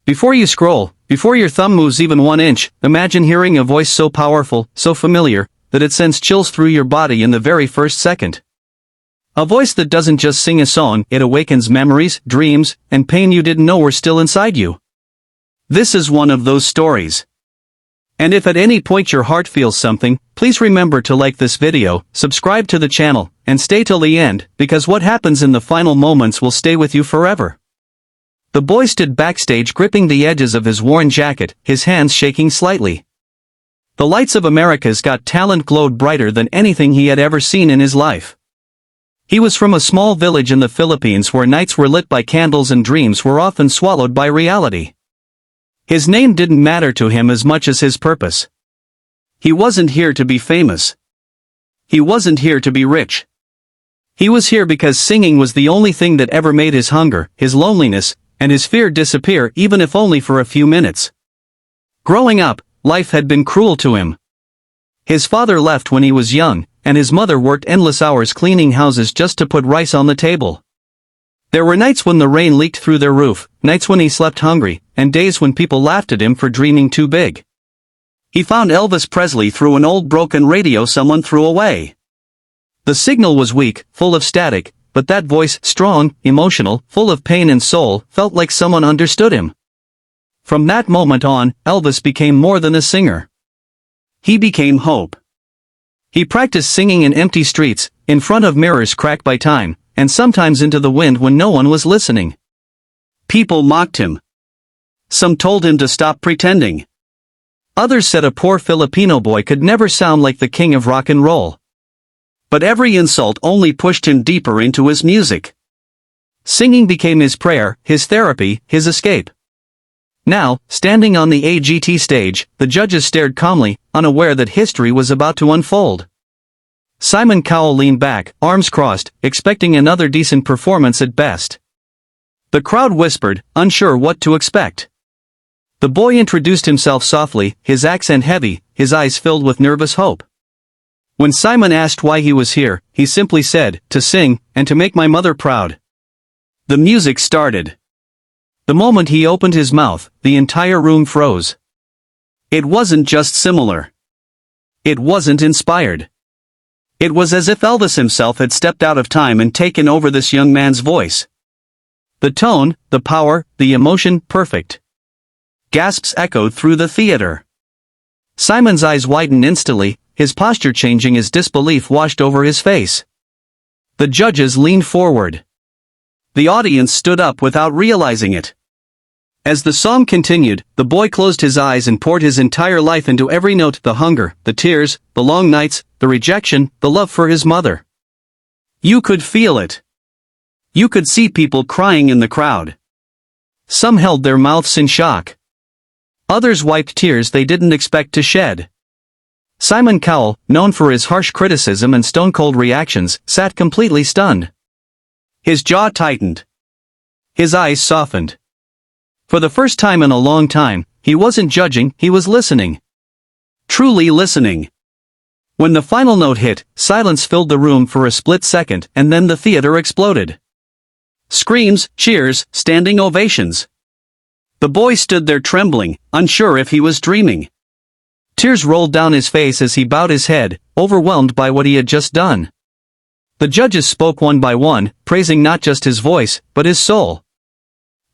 Before you scroll, before your thumb moves even 1 inch, imagine hearing a voice so powerful, so familiar, that it sends chills through your body in the very first second. A voice that doesn't just sing a song, it awakens memories, dreams, and pain you didn't know were still inside you. This is one of those stories. And if at any point your heart feels something, please remember to like this video, subscribe to the channel, and stay till the end, because what happens in the final moments will stay with you forever. The boy stood backstage gripping the edges of his worn jacket, his hands shaking slightly. The lights of America's Got Talent glowed brighter than anything he had ever seen in his life. He was from a small village in the Philippines where nights were lit by candles and dreams were often swallowed by reality. His name didn't matter to him as much as his purpose. He wasn't here to be famous. He wasn't here to be rich. He was here because singing was the only thing that ever made his hunger, his loneliness, and his fear disappear, even if only for a few minutes. Growing up, life had been cruel to him. His father left when he was young, and his mother worked endless hours cleaning houses just to put rice on the table. There were nights when the rain leaked through their roof, nights when he slept hungry, and days when people laughed at him for dreaming too big. He found Elvis Presley through an old broken radio someone threw away. The signal was weak, full of static, but that voice, strong, emotional, full of pain and soul, felt like someone understood him. From that moment on, Elvis became more than a singer. He became hope. He practiced singing in empty streets, in front of mirrors cracked by time, and sometimes into the wind when no one was listening. People mocked him. Some told him to stop pretending. Others said a poor Filipino boy could never sound like the king of rock and roll. But every insult only pushed him deeper into his music. Singing became his prayer, his therapy, his escape. Now, standing on the AGT stage, the judges stared calmly, unaware that history was about to unfold. Simon Cowell leaned back, arms crossed, expecting another decent performance at best. The crowd whispered, unsure what to expect. The boy introduced himself softly, his accent heavy, his eyes filled with nervous hope. When Simon asked why he was here, he simply said, to sing, and to make my mother proud. The music started. The moment he opened his mouth, the entire room froze. It wasn't just similar. It wasn't inspired. It was as if Elvis himself had stepped out of time and taken over this young man's voice. The tone, the power, the emotion, perfect. Gasps echoed through the theater. Simon's eyes widened instantly, his posture changing as disbelief washed over his face. The judges leaned forward. The audience stood up without realizing it. As the song continued, the boy closed his eyes and poured his entire life into every note, the hunger, the tears, the long nights, the rejection, the love for his mother. You could feel it. You could see people crying in the crowd. Some held their mouths in shock. Others wiped tears they didn't expect to shed. Simon Cowell, known for his harsh criticism and stone-cold reactions, sat completely stunned. His jaw tightened. His eyes softened. For the first time in a long time, he wasn't judging, he was listening. Truly listening. When the final note hit, silence filled the room for a split second, and then the theater exploded. Screams, cheers, standing ovations. The boy stood there trembling, unsure if he was dreaming. Tears rolled down his face as he bowed his head, overwhelmed by what he had just done. The judges spoke one by one, praising not just his voice, but his soul.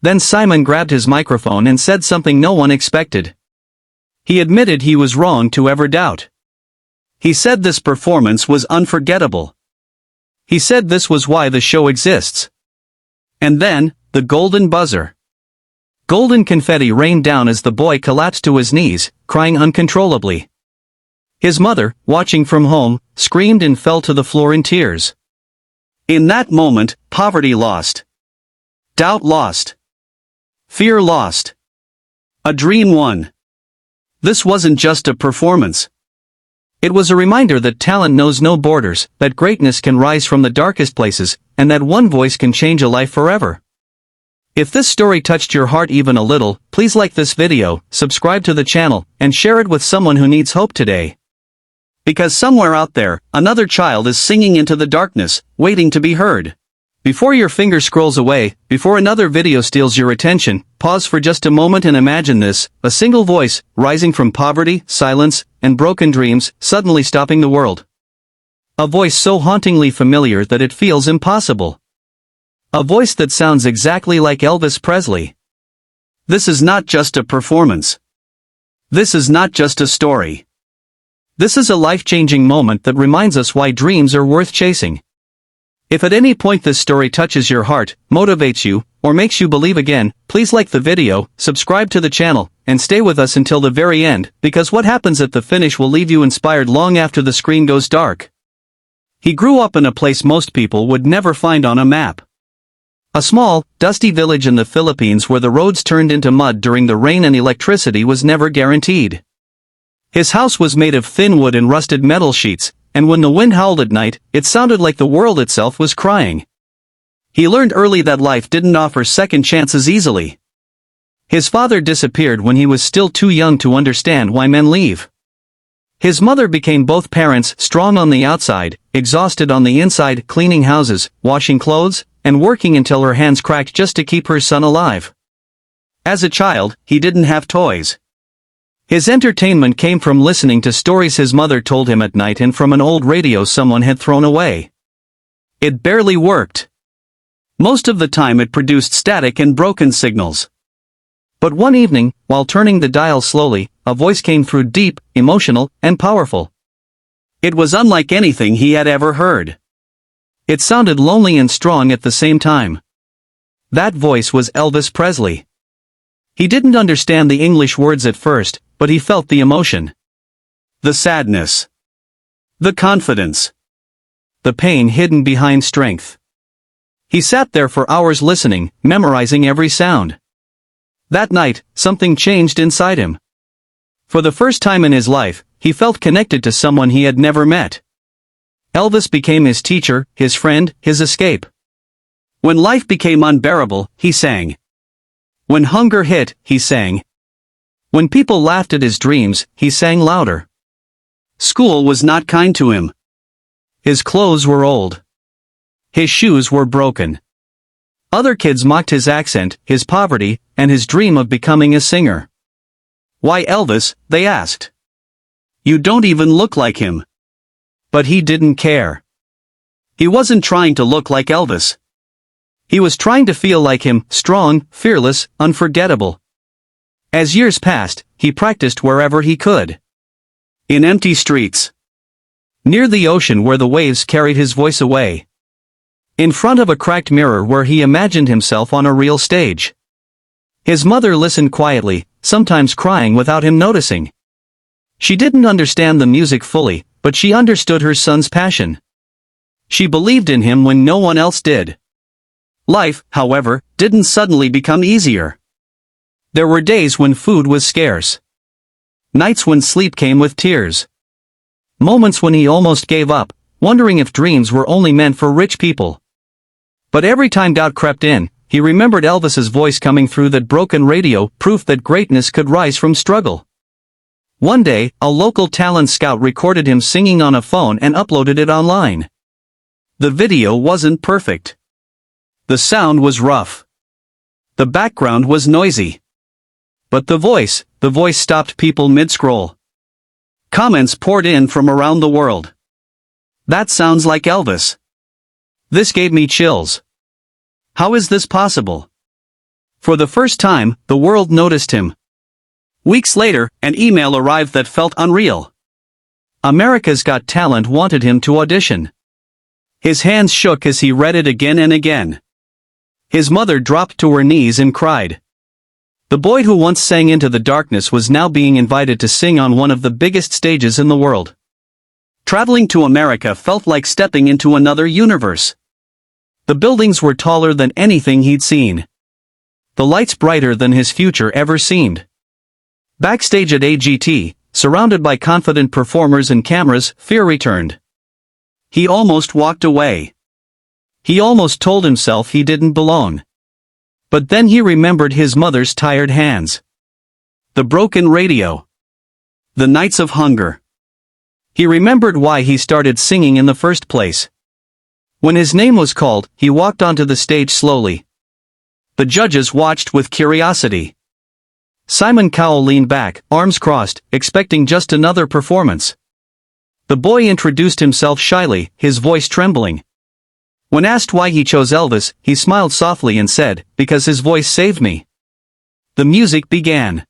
Then Simon grabbed his microphone and said something no one expected. He admitted he was wrong to ever doubt. He said this performance was unforgettable. He said this was why the show exists. And then, the golden buzzer. Golden confetti rained down as the boy collapsed to his knees, crying uncontrollably. His mother, watching from home, screamed and fell to the floor in tears. In that moment, poverty lost. Doubt lost. Fear lost. A dream won. This wasn't just a performance. It was a reminder that talent knows no borders, that greatness can rise from the darkest places, and that one voice can change a life forever. If this story touched your heart even a little, please like this video, subscribe to the channel, and share it with someone who needs hope today. Because somewhere out there, another child is singing into the darkness, waiting to be heard. Before your finger scrolls away, before another video steals your attention, pause for just a moment and imagine this, a single voice, rising from poverty, silence, and broken dreams, suddenly stopping the world. A voice so hauntingly familiar that it feels impossible. A voice that sounds exactly like Elvis Presley. This is not just a performance. This is not just a story. This is a life-changing moment that reminds us why dreams are worth chasing. If at any point this story touches your heart, motivates you, or makes you believe again, please like the video, subscribe to the channel, and stay with us until the very end, because what happens at the finish will leave you inspired long after the screen goes dark. He grew up in a place most people would never find on a map. A small, dusty village in the Philippines where the roads turned into mud during the rain and electricity was never guaranteed. His house was made of thin wood and rusted metal sheets, and when the wind howled at night, it sounded like the world itself was crying. He learned early that life didn't offer second chances easily. His father disappeared when he was still too young to understand why men leave. His mother became both parents, strong on the outside, exhausted on the inside, cleaning houses, washing clothes, and working until her hands cracked just to keep her son alive. As a child, he didn't have toys. His entertainment came from listening to stories his mother told him at night and from an old radio someone had thrown away. It barely worked. Most of the time it produced static and broken signals. But one evening, while turning the dial slowly, a voice came through, deep, emotional, and powerful. It was unlike anything he had ever heard. It sounded lonely and strong at the same time. That voice was Elvis Presley. He didn't understand the English words at first, but he felt the emotion. The sadness. The confidence. The pain hidden behind strength. He sat there for hours listening, memorizing every sound. That night, something changed inside him. For the first time in his life, he felt connected to someone he had never met. Elvis became his teacher, his friend, his escape. When life became unbearable, he sang. When hunger hit, he sang. When people laughed at his dreams, he sang louder. School was not kind to him. His clothes were old. His shoes were broken. Other kids mocked his accent, his poverty, and his dream of becoming a singer. "Why Elvis?" they asked. "You don't even look like him." But he didn't care. He wasn't trying to look like Elvis. He was trying to feel like him, strong, fearless, unforgettable. As years passed, he practiced wherever he could. In empty streets. Near the ocean where the waves carried his voice away. In front of a cracked mirror where he imagined himself on a real stage. His mother listened quietly, sometimes crying without him noticing. She didn't understand the music fully, but she understood her son's passion. She believed in him when no one else did. Life, however, didn't suddenly become easier. There were days when food was scarce. Nights when sleep came with tears. Moments when he almost gave up, wondering if dreams were only meant for rich people. But every time doubt crept in, he remembered Elvis's voice coming through that broken radio, proof that greatness could rise from struggle. One day, a local talent scout recorded him singing on a phone and uploaded it online. The video wasn't perfect. The sound was rough. The background was noisy. But the voice stopped people mid-scroll. Comments poured in from around the world. "That sounds like Elvis. This gave me chills. How is this possible?" For the first time, the world noticed him. Weeks later, an email arrived that felt unreal. America's Got Talent wanted him to audition. His hands shook as he read it again and again. His mother dropped to her knees and cried. The boy who once sang into the darkness was now being invited to sing on one of the biggest stages in the world. Traveling to America felt like stepping into another universe. The buildings were taller than anything he'd seen. The lights brighter than his future ever seemed. Backstage at AGT, surrounded by confident performers and cameras, fear returned. He almost walked away. He almost told himself he didn't belong. But then he remembered his mother's tired hands. The broken radio. The nights of hunger. He remembered why he started singing in the first place. When his name was called, he walked onto the stage slowly. The judges watched with curiosity. Simon Cowell leaned back, arms crossed, expecting just another performance. The boy introduced himself shyly, his voice trembling. When asked why he chose Elvis, he smiled softly and said, "Because his voice saved me." The music began.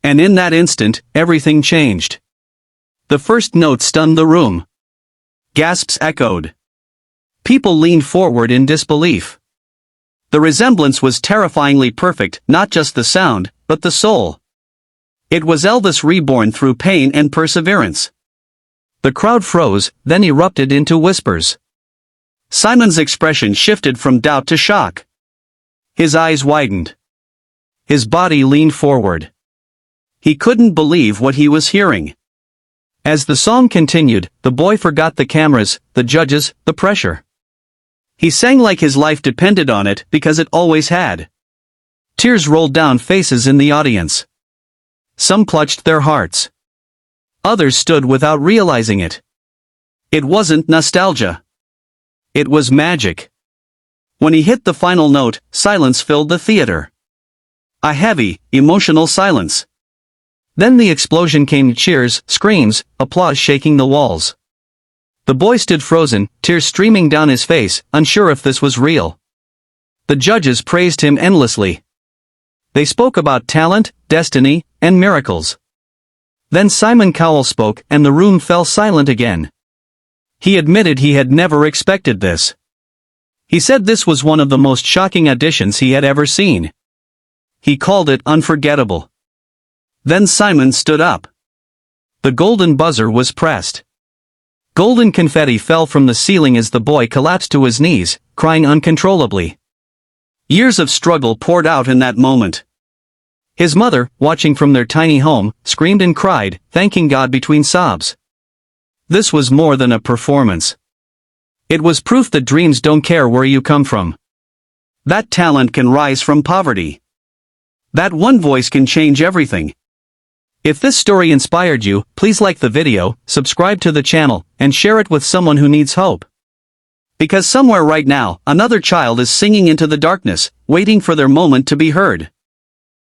And in that instant, everything changed. The first note stunned the room. Gasps echoed. People leaned forward in disbelief. The resemblance was terrifyingly perfect, not just the sound, but the soul. It was Elvis reborn through pain and perseverance. The crowd froze, then erupted into whispers. Simon's expression shifted from doubt to shock. His eyes widened. His body leaned forward. He couldn't believe what he was hearing. As the song continued, the boy forgot the cameras, the judges, the pressure. He sang like his life depended on it because it always had. Tears rolled down faces in the audience. Some clutched their hearts. Others stood without realizing it. It wasn't nostalgia. It was magic. When he hit the final note, silence filled the theater. A heavy, emotional silence. Then the explosion came: cheers, screams, applause shaking the walls. The boy stood frozen, tears streaming down his face, unsure if this was real. The judges praised him endlessly. They spoke about talent, destiny, and miracles. Then Simon Cowell spoke, and the room fell silent again. He admitted he had never expected this. He said this was one of the most shocking auditions he had ever seen. He called it unforgettable. Then Simon stood up. The golden buzzer was pressed. Golden confetti fell from the ceiling as the boy collapsed to his knees, crying uncontrollably. Years of struggle poured out in that moment. His mother, watching from their tiny home, screamed and cried, thanking God between sobs. This was more than a performance. It was proof that dreams don't care where you come from. That talent can rise from poverty. That one voice can change everything. If this story inspired you, please like the video, subscribe to the channel, and share it with someone who needs hope. Because somewhere right now, another child is singing into the darkness, waiting for their moment to be heard.